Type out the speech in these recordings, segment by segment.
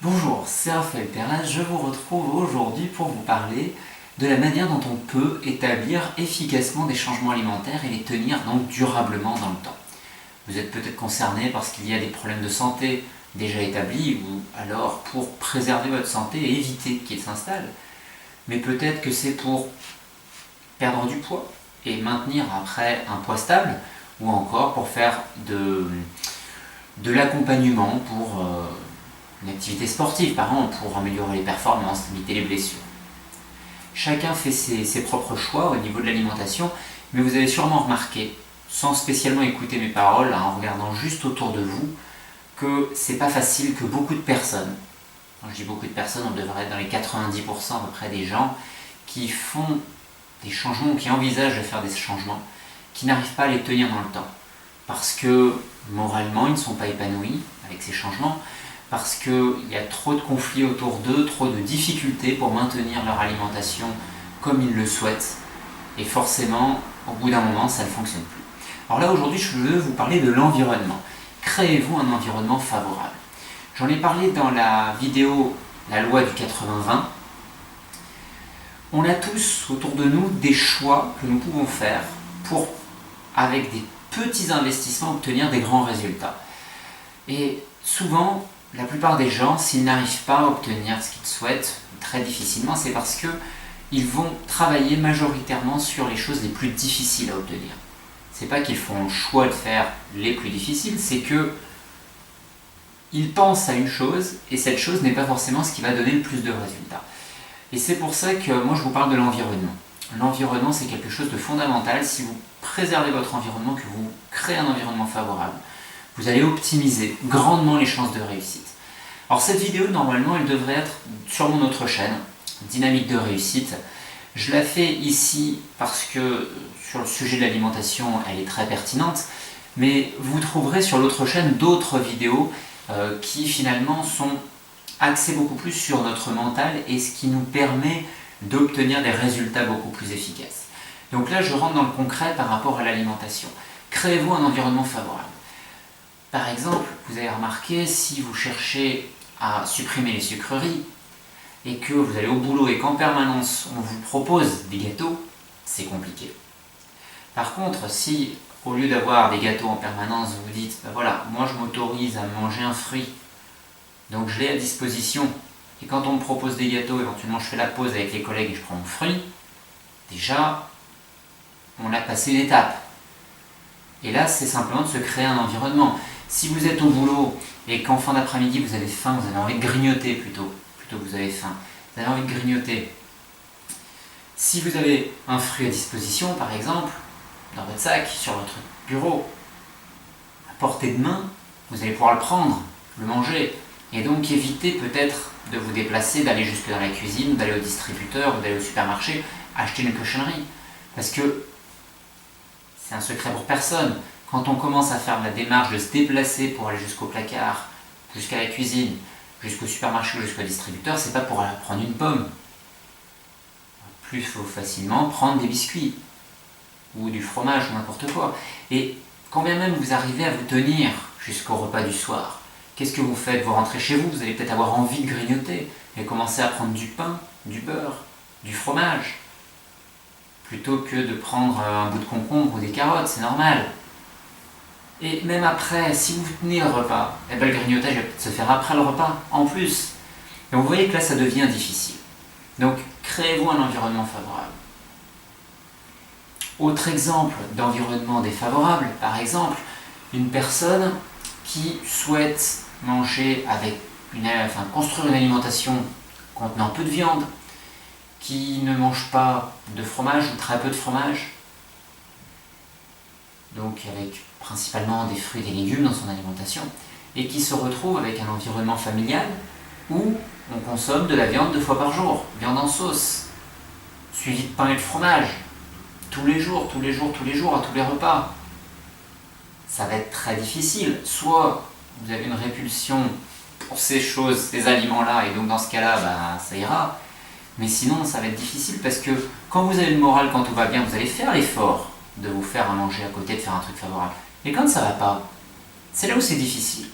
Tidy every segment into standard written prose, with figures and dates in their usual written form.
Bonjour, c'est Raphaël Terras, je vous retrouve aujourd'hui pour vous parler de la manière dont on peut établir efficacement des changements alimentaires et les tenir donc durablement dans le temps. Vous êtes peut-être concerné parce qu'il y a des problèmes de santé déjà établis ou alors pour préserver votre santé et éviter qu'ils s'installent. Mais peut-être que c'est pour perdre du poids et maintenir après un poids stable ou encore pour faire de l'accompagnement pour une activité sportive, par exemple, pour améliorer les performances, limiter les blessures. Chacun fait ses propres choix au niveau de l'alimentation, mais vous avez sûrement remarqué, sans spécialement écouter mes paroles, en regardant juste autour de vous, que c'est pas facile, que beaucoup de personnes, quand je dis beaucoup de personnes, on devrait être dans les 90% à peu près des gens qui font des changements ou qui envisagent de faire des changements, qui n'arrivent pas à les tenir dans le temps. Parce que moralement, ils ne sont pas épanouis avec ces changements, parce qu'il y a trop de conflits autour d'eux, trop de difficultés pour maintenir leur alimentation comme ils le souhaitent. Et forcément, au bout d'un moment, ça ne fonctionne plus. Alors là, aujourd'hui, je veux vous parler de l'environnement. Créez-vous un environnement favorable. J'en ai parlé dans la vidéo « La loi du 80-20 ». On a tous autour de nous des choix que nous pouvons faire pour, avec des petits investissements, obtenir des grands résultats. Et souvent, la plupart des gens, s'ils n'arrivent pas à obtenir ce qu'ils souhaitent, très difficilement, c'est parce qu'ils vont travailler majoritairement sur les choses les plus difficiles à obtenir. C'est pas qu'ils font le choix de faire les plus difficiles, c'est qu'ils pensent à une chose et cette chose n'est pas forcément ce qui va donner le plus de résultats. Et c'est pour ça que moi je vous parle de l'environnement. L'environnement, c'est quelque chose de fondamental. Si vous préservez votre environnement, que vous créez un environnement favorable, vous allez optimiser grandement les chances de réussite. Alors cette vidéo, normalement, elle devrait être sur mon autre chaîne, Dynamique de réussite. Je la fais ici parce que sur le sujet de l'alimentation, elle est très pertinente, mais vous trouverez sur l'autre chaîne d'autres vidéos qui finalement sont axées beaucoup plus sur notre mental et ce qui nous permet d'obtenir des résultats beaucoup plus efficaces. Donc là, je rentre dans le concret par rapport à l'alimentation. Créez-vous un environnement favorable. Par exemple, vous avez remarqué, si vous cherchez à supprimer les sucreries et que vous allez au boulot et qu'en permanence on vous propose des gâteaux, c'est compliqué. Par contre, si au lieu d'avoir des gâteaux en permanence, vous vous dites, ben voilà, moi je m'autorise à manger un fruit, donc je l'ai à disposition, et quand on me propose des gâteaux, éventuellement je fais la pause avec les collègues et je prends mon fruit, déjà, on a passé une étape. Et là, c'est simplement de se créer un environnement. Si vous êtes au boulot et qu'en fin d'après-midi vous avez faim, vous avez envie de grignoter plutôt que vous avez faim, vous avez envie de grignoter. Si vous avez un fruit à disposition, par exemple, dans votre sac, sur votre bureau, à portée de main, vous allez pouvoir le prendre, le manger, et donc éviter peut-être de vous déplacer, d'aller jusque dans la cuisine, d'aller au distributeur ou d'aller au supermarché, acheter une cochonnerie. Parce que c'est un secret pour personne. Quand on commence à faire la démarche de se déplacer pour aller jusqu'au placard, jusqu'à la cuisine, jusqu'au supermarché ou jusqu'au distributeur, c'est pas pour aller prendre une pomme. Plus facilement prendre des biscuits ou du fromage ou n'importe quoi. Et quand bien même vous arrivez à vous tenir jusqu'au repas du soir, qu'est-ce que vous faites? Vous rentrez chez vous, vous allez peut-être avoir envie de grignoter et commencer à prendre du pain, du beurre, du fromage, plutôt que de prendre un bout de concombre ou des carottes, c'est normal. Et même après, si vous tenez le repas, eh ben, le grignotage va peut-être se faire après le repas, en plus. Et vous voyez que là, ça devient difficile. Donc, créez-vous un environnement favorable. Autre exemple d'environnement défavorable, par exemple, une personne qui souhaite manger construire une alimentation contenant peu de viande, qui ne mange pas de fromage ou très peu de fromage, donc avec principalement des fruits et des légumes dans son alimentation, et qui se retrouve avec un environnement familial où on consomme de la viande 2 fois par jour, viande en sauce, suivi de pain et de fromage, tous les jours, à tous les repas. Ça va être très difficile. Soit vous avez une répulsion pour ces choses, ces aliments-là, et donc dans ce cas-là, ça ira. Mais sinon, ça va être difficile parce que quand vous avez le moral, quand tout va bien, vous allez faire l'effort de vous faire à manger à côté, de faire un truc favorable. Et quand ça va pas, c'est là où c'est difficile.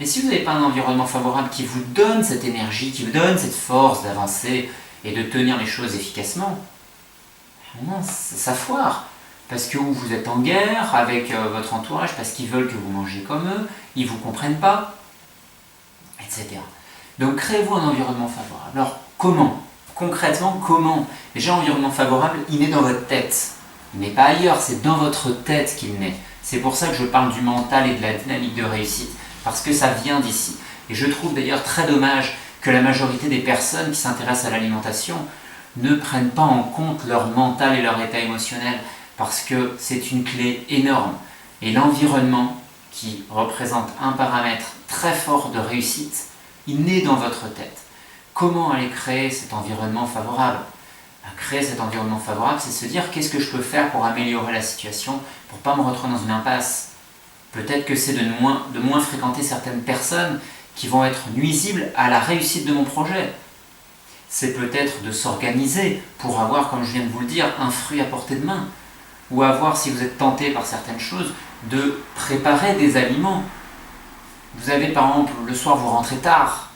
Et si vous n'avez pas un environnement favorable qui vous donne cette énergie, qui vous donne cette force d'avancer et de tenir les choses efficacement, non, ça foire. Parce que vous êtes en guerre avec votre entourage, parce qu'ils veulent que vous mangez comme eux, ils ne vous comprennent pas, etc. Donc créez-vous un environnement favorable. Alors comment? Concrètement, comment? Déjà, l'environnement favorable, il est dans votre tête. Il n'est pas ailleurs, c'est dans votre tête qu'il naît. C'est pour ça que je parle du mental et de la dynamique de réussite, parce que ça vient d'ici. Et je trouve d'ailleurs très dommage que la majorité des personnes qui s'intéressent à l'alimentation ne prennent pas en compte leur mental et leur état émotionnel, parce que c'est une clé énorme. Et l'environnement, qui représente un paramètre très fort de réussite, il naît dans votre tête. Comment aller créer cet environnement favorable? Créer cet environnement favorable, c'est se dire qu'est-ce que je peux faire pour améliorer la situation, pour ne pas me retrouver dans une impasse. Peut-être que c'est de moins fréquenter certaines personnes qui vont être nuisibles à la réussite de mon projet. C'est peut-être de s'organiser pour avoir, comme je viens de vous le dire, un fruit à portée de main. Ou avoir, si vous êtes tenté par certaines choses, de préparer des aliments. Vous avez par exemple, le soir vous rentrez tard,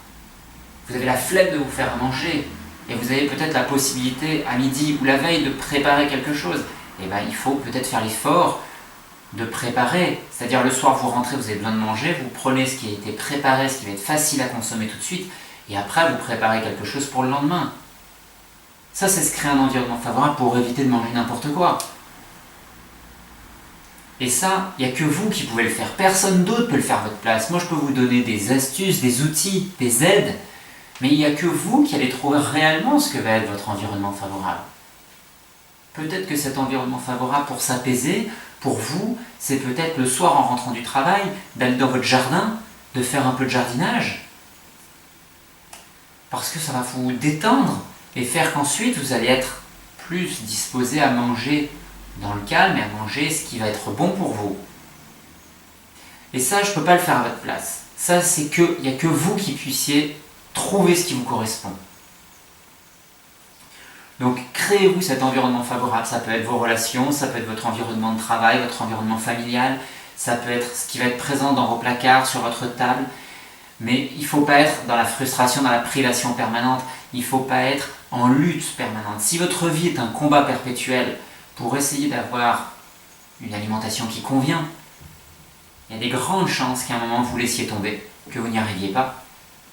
vous avez la flemme de vous faire à manger, et vous avez peut-être la possibilité à midi ou la veille de préparer quelque chose. Et bien il faut peut-être faire l'effort de préparer. C'est-à-dire le soir vous rentrez, vous avez besoin de manger, vous prenez ce qui a été préparé, ce qui va être facile à consommer tout de suite, et après vous préparez quelque chose pour le lendemain. Ça, c'est se créer un environnement favorable pour éviter de manger n'importe quoi. Et ça, il n'y a que vous qui pouvez le faire. Personne d'autre peut le faire à votre place. Moi, je peux vous donner des astuces, des outils, des aides, mais il n'y a que vous qui allez trouver réellement ce que va être votre environnement favorable. Peut-être que cet environnement favorable, pour s'apaiser, pour vous, c'est peut-être le soir en rentrant du travail, d'aller dans votre jardin, de faire un peu de jardinage, parce que ça va vous détendre et faire qu'ensuite vous allez être plus disposé à manger dans le calme et à manger ce qui va être bon pour vous. Et ça, je ne peux pas le faire à votre place. Ça, c'est qu'il n'y a que vous qui puissiez trouver ce qui vous correspond. Donc, créez-vous cet environnement favorable. Ça peut être vos relations, ça peut être votre environnement de travail, votre environnement familial, ça peut être ce qui va être présent dans vos placards, sur votre table. Mais il ne faut pas être dans la frustration, dans la privation permanente. Il ne faut pas être en lutte permanente. Si votre vie est un combat perpétuel pour essayer d'avoir une alimentation qui convient, il y a des grandes chances qu'à un moment vous laissiez tomber, que vous n'y arriviez pas.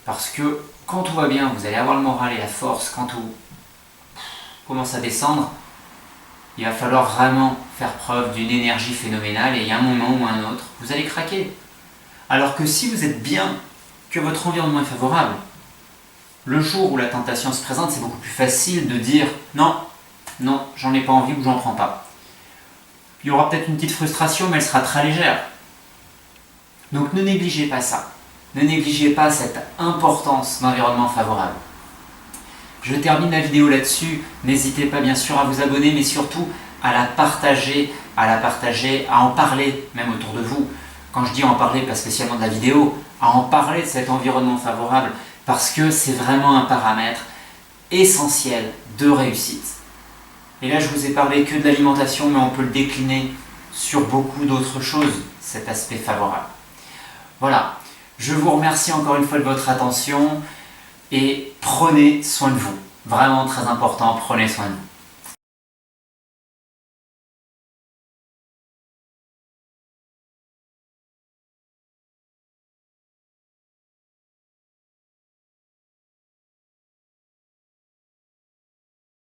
Parce que quand tout va bien, vous allez avoir le moral et la force. Quand tout commence à descendre, il va falloir vraiment faire preuve d'une énergie phénoménale et il y a un moment ou un autre, vous allez craquer. Alors que si vous êtes bien, que votre environnement est favorable, le jour où la tentation se présente, c'est beaucoup plus facile de dire non, non, j'en ai pas envie ou j'en prends pas. Il y aura peut-être une petite frustration, mais elle sera très légère. Donc ne négligez pas ça. Ne négligez pas cette importance d'environnement favorable. Je termine la vidéo là-dessus. N'hésitez pas bien sûr à vous abonner, mais surtout à la partager, à en parler même autour de vous. Quand je dis en parler, pas spécialement de la vidéo, à en parler de cet environnement favorable, parce que c'est vraiment un paramètre essentiel de réussite. Et là, je vous ai parlé que de l'alimentation, mais on peut le décliner sur beaucoup d'autres choses, cet aspect favorable. Voilà, je vous remercie encore une fois de votre attention et prenez soin de vous. Vraiment très important, prenez soin de vous.